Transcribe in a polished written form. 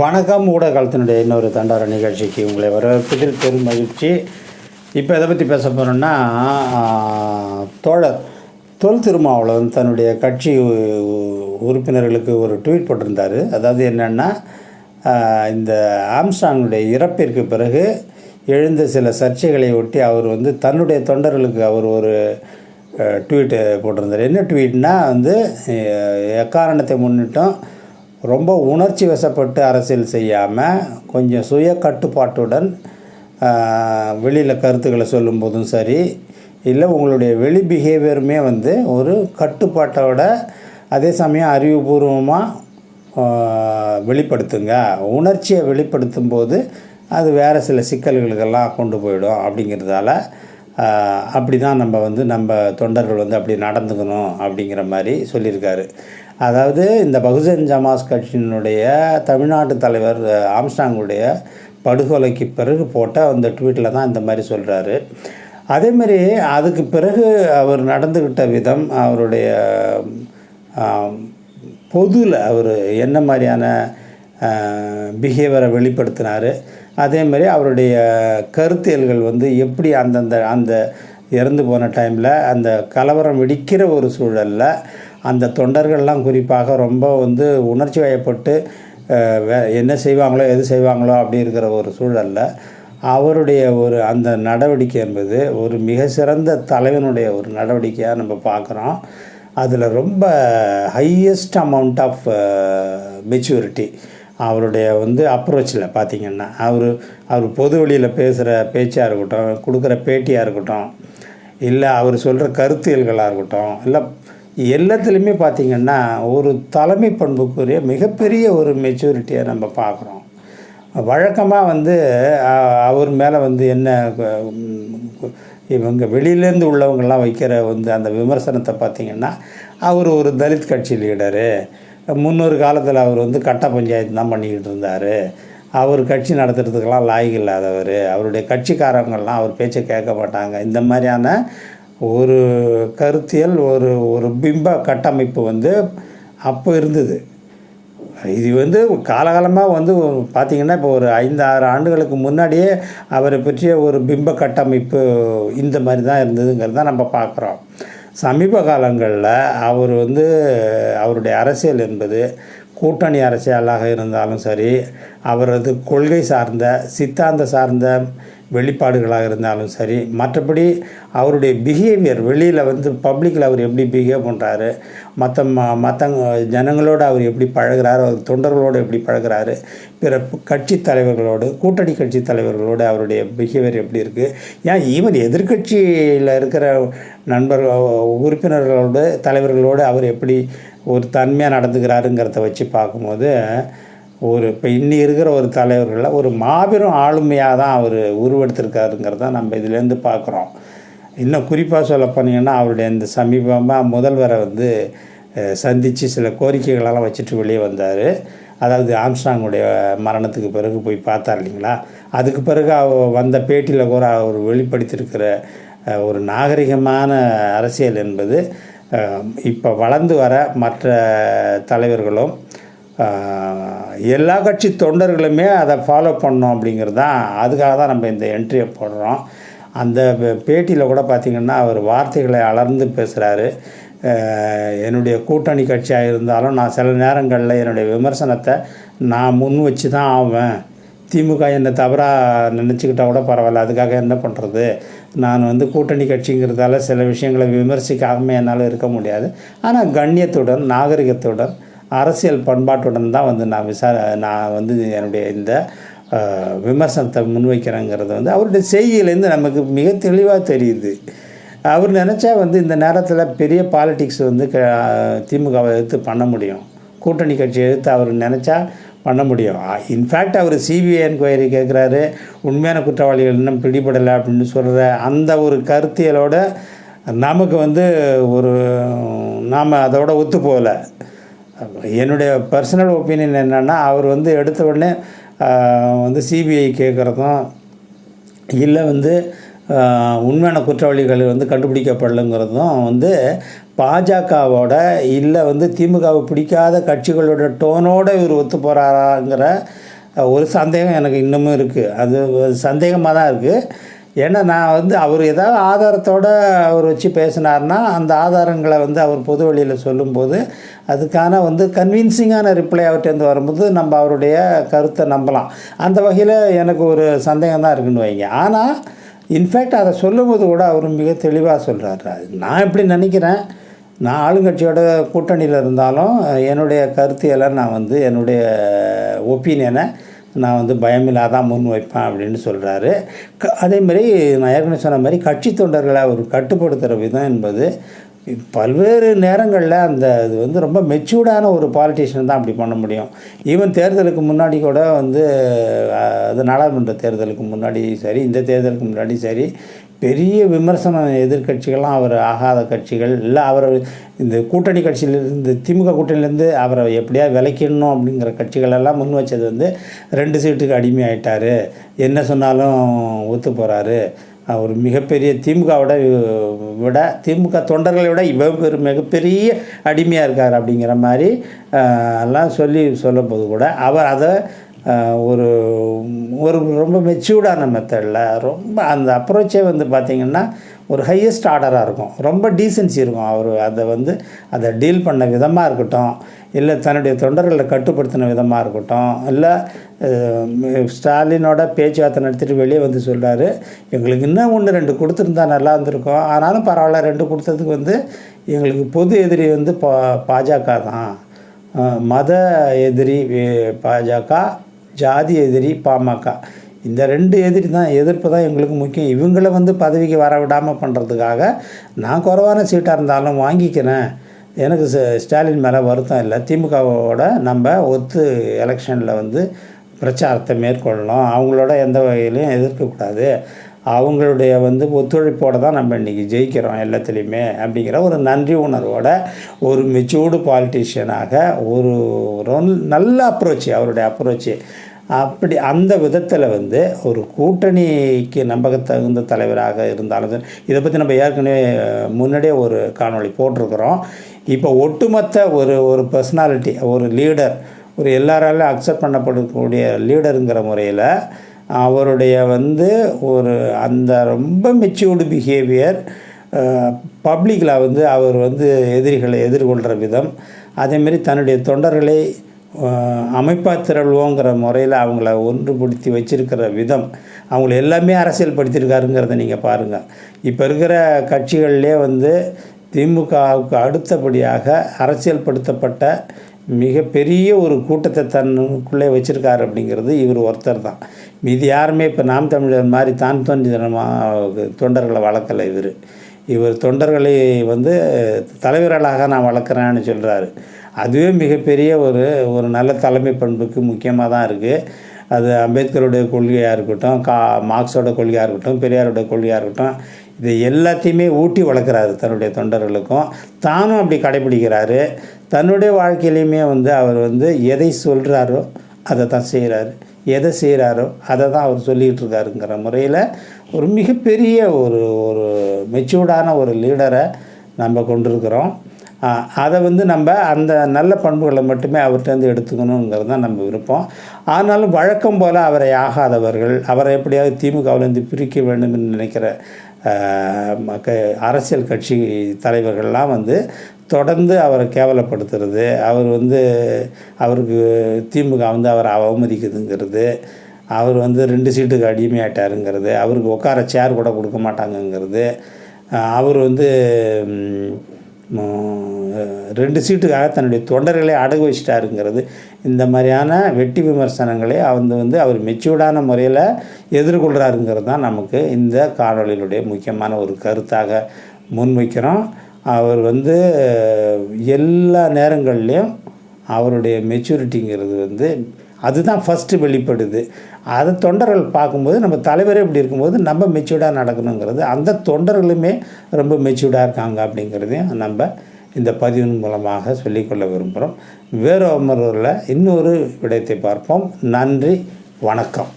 வணக்கம். ஊடகத்தினுடைய இன்னொரு தண்டார நிகழ்ச்சிக்கு உங்களை வரவேற்பதில் பெரும் மகிழ்ச்சி. இப்போ எதை பற்றி பேச போகிறோன்னா, தோழர் தொல் திருமாவளவன் தன்னுடைய கட்சி உறுப்பினர்களுக்கு ஒரு ட்வீட் போட்டிருந்தார். அதாவது என்னென்னா, இந்த ஆம்ஸ்ட்ராங்குடைய இறப்பிற்கு பிறகு எழுந்த சில சர்ச்சைகளை ஒட்டி அவர் தன்னுடைய தொண்டர்களுக்கு அவர் ஒரு ட்வீட்டு போட்டிருந்தார். என்ன ட்வீட்னால், எக்காரணத்தை முன்னிட்டும் ரொம்ப உணர்ச்சி வசப்பட்டு அரசியல் செய்யாமல் கொஞ்சம் சுய கட்டுப்பாட்டுடன் வெளியில் கருத்துக்களை சொல்லும்போதும் சரி, இல்லை உங்களுடைய வெளி பிஹேவியருமே ஒரு கட்டுப்பாட்டோட அதே சமயம் அறிவுபூர்வமாக வெளிப்படுத்துங்க. உணர்ச்சியை வெளிப்படுத்தும் போது அது வேறு சில சிக்கல்களுக்கெல்லாம் கொண்டு போயிடும். அப்படிங்கிறதால அப்படி தான் நம்ம தொண்டர்கள் அப்படி நடந்துக்கணும் அப்படிங்கிற மாதிரி சொல்லியிருக்காரு. அதாவது இந்த பகுஜன் சமாஜ் கட்சியினுடைய தமிழ்நாட்டு தலைவர் ஆம்ஸ்ட்ராங்குடைய படுகொலைக்கு பிறகு போட்ட அந்த ட்வீட்டில் தான் இந்த மாதிரி சொல்கிறாரு. அதேமாரி அதுக்கு பிறகு அவர் நடந்துக்கிட்ட விதம், அவருடைய பொதுவில் அவர் என்ன மாதிரியான பிஹேவியரை வெளிப்படுத்தினார், அதேமாதிரி அவருடைய கருத்தியல்கள் எப்படி அந்த இறந்து போன டைமில் அந்த கலவரம் வெடிக்கிற ஒரு சூழலில் அந்த தொண்டர்கள்லாம் குறிப்பாக ரொம்ப உணர்ச்சி வயப்பட்டு என்ன செய்வாங்களோ எது செய்வாங்களோ அப்படி இருக்கிற ஒரு சூழலில் அவருடைய ஒரு அந்த நடவடிக்கை என்பது ஒரு மிக சிறந்த தலைவனுடைய ஒரு நடவடிக்கையாக நம்ம பார்க்குறோம். அதில் ரொம்ப ஹையஸ்ட் அமௌண்ட் ஆஃப் மெச்சூரிட்டி அவருடைய அப்ரோச்சில் பார்த்திங்கன்னா, அவர் பொது வழியில் பேசுகிற பேச்சாக இருக்கட்டும், கொடுக்குற பேட்டியாக இருக்கட்டும், இல்லை அவர் சொல்கிற கருத்தியல்களாக இருக்கட்டும், இல்லை எல்லாத்துலேயுமே பார்த்திங்கன்னா ஒரு தலைமை பண்புக்குரிய மிகப்பெரிய ஒரு மெச்சூரிட்டியை நம்ம பார்க்குறோம். வழக்கமாக அவர் மேலே என்ன இவங்க வெளியிலேருந்து உள்ளவங்கள்லாம் வைக்கிற அந்த விமர்சனத்தை பார்த்திங்கன்னா, அவர் ஒரு தலித் கட்சி லீடரு, முன்னொரு காலத்தில் அவர் கட்ட பஞ்சாயத்து தான் பண்ணிக்கிட்டு இருந்தார், அவர் கட்சி நடத்துறதுக்கெல்லாம் லாய்க்கு இல்லாதவர், அவருடைய கட்சிக்காரங்கள்லாம் அவர் பேச்சை கேட்க மாட்டாங்க, இந்த மாதிரியான ஒரு கருத்தியல் ஒரு பிம்ப கட்டமைப்பு அப்போ இருந்தது. இது காலகாலமாக பார்த்திங்கன்னா இப்போ ஒரு 5-6 ஆண்டுகளுக்கு முன்னாடியே அவரை பற்றிய ஒரு பிம்ப கட்டமைப்பு இந்த மாதிரி தான் இருந்ததுங்கிறது தான் நம்ம பார்க்குறோம். சமீப காலங்களில் அவர் அவருடைய அரசியல் என்பது கூட்டணி அரசியலாக இருந்தாலும் சரி, அவரது கொள்கை சார்ந்த சித்தாந்த சார்ந்த வெளிப்பாடுகளாக இருந்தாலும் சரி, மற்றபடி அவருடைய பிஹேவியர் வெளியில் பப்ளிக்கில் அவர் எப்படி பிஹேவ் பண்ணுறாரு, மற்ற ஜனங்களோடு அவர் எப்படி பழகிறாரு, அவர் தொண்டர்களோடு எப்படி பழகிறாரு, பிற கட்சி தலைவர்களோடு கூட்டணி கட்சி தலைவர்களோடு அவருடைய பிஹேவியர் எப்படி இருக்குது, ஏன் ஈவன் எதிர்கட்சியில் இருக்கிற உறுப்பினர்களோடு தலைவர்களோடு அவர் எப்படி ஒரு தன்மையாக நடந்துக்கிறாருங்கிறத வச்சு பார்க்கும்போது இப்போ இன்னி இருக்கிற ஒரு தலைவர்களில் ஒரு மாபெரும் ஆளுமையாக தான் அவர் உருவெடுத்திருக்காருங்கிறத நம்ம இதுலேருந்து பார்க்குறோம். இன்னும் குறிப்பாக சொல்ல போனீங்கன்னா, அவருடைய இந்த சமீபமாக முதல்வரை சந்தித்து சில கோரிக்கைகளெல்லாம் வச்சுட்டு வெளியே வந்தார். அதாவது ஆம்ஸ்ட்ராங்குடைய மரணத்துக்கு பிறகு போய் பார்த்தார் இல்லைங்களா, அதுக்கு பிறகு வந்த பேட்டியில் கூட அவர் வெளிப்படுத்தியிருக்கிற ஒரு நாகரிகமான அரசியல் என்பது இப்போ வளர்ந்து வர மற்ற தலைவர்களும் எல்லா கட்சி தொண்டர்களுமே அதை ஃபாலோ பண்ணோம் அப்படிங்கிறது தான். அதுக்காக தான் நம்ம இந்த என்ட்ரியை போடுறோம். அந்த பேட்டியில் கூட பார்த்திங்கன்னா அவர் வார்த்தைகளை அளர்ந்து பேசுகிறாரு. என்னுடைய கூட்டணி கட்சியாக இருந்தாலும் நான் சில நேரங்களில் என்னுடைய விமர்சனத்தை நான் முன் வச்சு தான் ஆவேன், திமுக என்னை தவறாக நினச்சிக்கிட்டால் கூட பரவாயில்ல, அதுக்காக என்ன பண்ணுறது, நான் கூட்டணி கட்சிங்கிறதால சில விஷயங்களை விமர்சிக்காமல் என்னால் இருக்க முடியாது, ஆனால் கண்ணியத்துடன் நாகரிகத்துடன் அரசியல் பண்பாட்டுடன் தான் நான் என்னுடைய இந்த விமர்சனத்தை முன்வைக்கிறேங்கிறது அவருடைய செய்தியிலேருந்து நமக்கு மிக தெளிவாக தெரியுது. அவர் நினச்சா இந்த நேரத்தில் பெரிய பாலிட்டிக்ஸ் திமுகவை எதிர்த்து பண்ண முடியும், கூட்டணி கட்சியை எதிர்த்து அவர் நினச்சா பண்ண முடியும். இன்ஃபேக்ட் அவர் சிபிஐ என்கொயரி கேட்குறாரு, உண்மையான குற்றவாளிகள் இன்னும் பிடிபடலை அப்படின்னு சொல்கிற அந்த ஒரு கருத்தியலோடு நமக்கு ஒரு நாம் அதோட ஒத்து போகலை. என்னுடைய பர்சனல் ஒப்பீனியன் என்னென்னா, அவர் எடுத்த உடனே சிபிஐ கேட்குறதும் இல்லை உண்மையான குற்றவாளிகள் கண்டுபிடிக்கப்படலைங்கிறதும் பாஜகவோட இல்லை திமுகவை பிடிக்காத கட்சிகளோட டோனோடு இவர் ஒத்து போகிறாராங்கிற ஒரு சந்தேகம் எனக்கு இன்னமும் இருக்குது. அது சந்தேகமாக தான் இருக்குது. ஏன்னா நான் வந்து அவர் ஏதாவது ஆதாரத்தோடு அவர் வச்சு பேசினார்னா அந்த ஆதாரங்களை வந்து அவர் பொது வழியில் சொல்லும்போது அதுக்கான வந்து கன்வின்சிங்கான ரிப்ளை அவர்கிட்டருந்து வரும்போது நம்ம அவருடைய கருத்தை நம்பலாம். அந்த வகையில் எனக்கு ஒரு சந்தேகம் தான் இருக்குன்னு வைங்க. ஆனால் இன்ஃபேக்ட் அதை சொல்லும்போது கூட அவர் மிக தெளிவாக சொல்கிறாரு. நான் எப்படி நினைக்கிறேன், நான் ஆளுங்கட்சியோட கூட்டணியில் இருந்தாலும் என்னுடைய கருத்தியெல்லாம் நான் வந்து என்னுடைய ஒப்பீனியனை நான் வந்து பயமில்லாதான் முன் வைப்பேன் அப்படின்னு சொல்கிறாரு. அதேமாதிரி நான் ஏற்கனவே சொன்ன மாதிரி கட்சி தொண்டர்களை அவர் கட்டுப்படுத்துகிற விதம் என்பது பல்வேறு நேரங்களில் அந்த இது வந்து ரொம்ப மெச்சூர்டான ஒரு பாலிட்டிஷியன் தான் அப்படி பண்ண முடியும். ஈவன் தேர்தலுக்கு முன்னாடி கூட வந்து அது நாடாளுமன்ற தேர்தலுக்கு முன்னாடி சரி, இந்த தேர்தலுக்கு முன்னாடி சரி, பெரிய விமர்சனம் எதிர்கட்சிகள்லாம் அவர் ஆகாத கட்சிகள் இல்லை, அவர் இந்த கூட்டணி கட்சியிலேருந்து திமுக கூட்டணியிலேருந்து அவரை எப்படியா விலைக்கிடணும் அப்படிங்கிற கட்சிகளெல்லாம் முன் வச்சது வந்து 2 சீட்டுக்கு அடிமையாயிட்டார், என்ன சொன்னாலும் ஒத்து போகிறாரு, ஒரு மிகப்பெரிய விட திமுக தொண்டர்களை விட இவர் மிகப்பெரிய அடிமையாக இருக்கார் அப்படிங்கிற மாதிரி எல்லாம் சொல்லும்போது கூட அவர் அதை ஒரு ஒரு ரொம்ப மெச்சூர்டான மெத்தடில் ரொம்ப அந்த அப்ரோச்சே வந்து பார்த்திங்கன்னா ஒரு ஹையஸ்ட் ஆர்டராக இருக்கும், ரொம்ப டீசென்சி இருக்கும். அவர் அதை டீல் பண்ண விதமாக இருக்கட்டும், இல்லை தன்னுடைய தொண்டர்களை கட்டுப்படுத்தின விதமாக இருக்கட்டும், இல்லை ஸ்டாலினோட பேச்சுவார்த்தை நடத்திட்டு வெளியே வந்து சொல்கிறாரு, எங்களுக்கு இன்னும் 1-2 கொடுத்துருந்தா நல்லா இருந்திருக்கும், ஆனாலும் பரவாயில்ல 2 கொடுத்ததுக்கு வந்து எங்களுக்கு பொது எதிரி வந்து பாஜக தான், மத எதிரி பாஜக, ஜாதி எதிரி பாமக, இந்த 2 எதிர்ப்பு தான் எங்களுக்கு முக்கியம். இவங்களை வந்து பதவிக்கு வர விடாமல் பண்ணுறதுக்காக நான் குறைவான சீட்டாக இருந்தாலும் வாங்கிக்கிறேன், எனக்கு ஸ்டாலின் மேலே வருத்தம் இல்லை, திமுகவோட நம்ம ஒத்து எலெக்ஷனில் வந்து பிரச்சாரத்தை மேற்கொள்ளணும், அவங்களோட எந்த வகையிலையும் எதிர்க்கக்கூடாது, அவங்களுடைய வந்து ஒத்துழைப்போடு தான் நம்ம இன்றைக்கி ஜெயிக்கிறோம் எல்லாத்துலேயுமே அப்படிங்கிற ஒரு நன்றி உணர்வோட ஒரு மெச்சூர்டு பாலிட்டிஷியனாக ஒரு நல்ல அவருடைய அப்ரோச்சு அப்படி அந்த விதத்தில் வந்து ஒரு கூட்டணிக்கு நம்பகத்தகுந்த தலைவராக இருந்தாலும் இதை பற்றி நம்ம ஏற்கனவே முன்னாடியே ஒரு காணொளி போட்டிருக்கிறோம். இப்போ ஒட்டுமொத்த ஒரு பர்சனாலிட்டி, ஒரு லீடர், ஒரு எல்லாராலும் அக்செப்ட் பண்ணப்படக்கூடிய லீடருங்கிற முறையில் அவருடைய வந்து ஒரு அந்த ரொம்ப மெச்சூர்டு பிஹேவியர் பப்ளிக்கில் வந்து அவர் வந்து எதிரிகளை எதிர்கொள்கிற விதம், அதேமாரி தன்னுடைய தொண்டர்களை அமைப்பாக திரள்வோங்கிற முறையில் அவங்கள ஒன்றுபடுத்தி வச்சிருக்கிற விதம், அவங்கள எல்லாமே அரசியல் படுத்தியிருக்காருங்கிறத நீங்கள் பாருங்கள். இப்போ இருக்கிற கட்சிகள்லே வந்து திமுகவுக்கு அடுத்தபடியாக அரசியல் படுத்தப்பட்ட மிகப்பெரிய ஒரு கூட்டத்தை தன்னுக்குள்ளே வச்சுருக்காரு அப்படிங்கிறது இவர் ஒருத்தர் தான். மீதி யாருமே இப்போ நாம் தமிழர் மாதிரி தான் தோன்றித்தனமாக தொண்டர்களை வளர்க்கலை. இவர் தொண்டர்களை வந்து தலைவர்களாக நான் வளர்க்குறேன்னு சொல்கிறாரு. அதுவே மிகப்பெரிய ஒரு நல்ல தலைமை பண்புக்கு முக்கியமாக தான் இருக்குது. அது அம்பேத்கருடைய கொள்கையாக இருக்கட்டும், மார்க்ஸோட கொள்கையாக இருக்கட்டும், பெரியாரோட கொள்கையாக இருக்கட்டும், இது எல்லாத்தையுமே ஊட்டி வளர்க்குறாரு தன்னுடைய தொண்டர்களுக்கும். தானும் அப்படி கடைப்பிடிக்கிறாரு. தன்னுடைய வாழ்க்கையிலையுமே வந்து அவர் வந்து எதை சொல்கிறாரோ அதை தான் செய்கிறாரு, எதை செய்கிறாரோ அதை தான் அவர் சொல்லிகிட்டு இருக்காருங்கிற முறையில் ஒரு மிகப்பெரிய ஒரு மெச்சூர்டான ஒரு லீடரை நம்ம கொண்டிருக்கிறோம். அதை வந்து நம்ம அந்த நல்ல பண்புகளை மட்டுமே அவர்கிட்டருந்து எடுத்துக்கணுங்கிறது தான் நம்ம விருப்பம். ஆனாலும் வழக்கம் போல் அவரை ஆகாதவர்கள், அவரை எப்படியாவது திமுகவிலேருந்து பிரிக்க வேண்டும் என்று நினைக்கிற அரசியல் கட்சி தலைவர்கள்லாம் வந்து தொடர்ந்து அவரை கேவலப்படுத்துறது, அவர் வந்து அவருக்கு திமுக வந்து அவரை அவமதிக்குதுங்கிறது, அவர் வந்து 2 சீட்டுக்கு அடிமையாட்டாருங்கிறது, அவருக்கு உட்கார சேர் கூட கொடுக்க மாட்டாங்கங்கிறது, அவர் வந்து 2 சீட்டுக்காக தன்னுடைய தொண்டர்களை அடகு வச்சிட்டாருங்கிறது, இந்த மாதிரியான வெட்டி விமர்சனங்களை வந்து அவர் மெச்சூர்டான முறையில் எதிர்கொள்கிறாருங்கிறது தான் நமக்கு இந்த காணொளியினுடைய முக்கியமான ஒரு கருத்தாக முன்வைக்கிறோம். அவர் வந்து எல்லா நேரங்கள்லேயும் அவருடைய மெச்சூரிட்டிங்கிறது வந்து அதுதான் ஃபஸ்ட்டு வெளிப்படுது. அதை தொண்டர்கள் பார்க்கும்போது நம்ம தலைவரே இப்படி இருக்கும்போது நம்ம மெச்சூர்டாக நடக்கணுங்கிறது, அந்த தொண்டர்களுமே ரொம்ப மெச்சூர்டாக இருக்காங்க அப்படிங்கிறதையும் நம்ம இந்த பதிவின் மூலமாக சொல்லிக்கொள்ள விரும்புகிறோம். வேறு இன்னொரு விடயத்தை பார்ப்போம். நன்றி, வணக்கம்.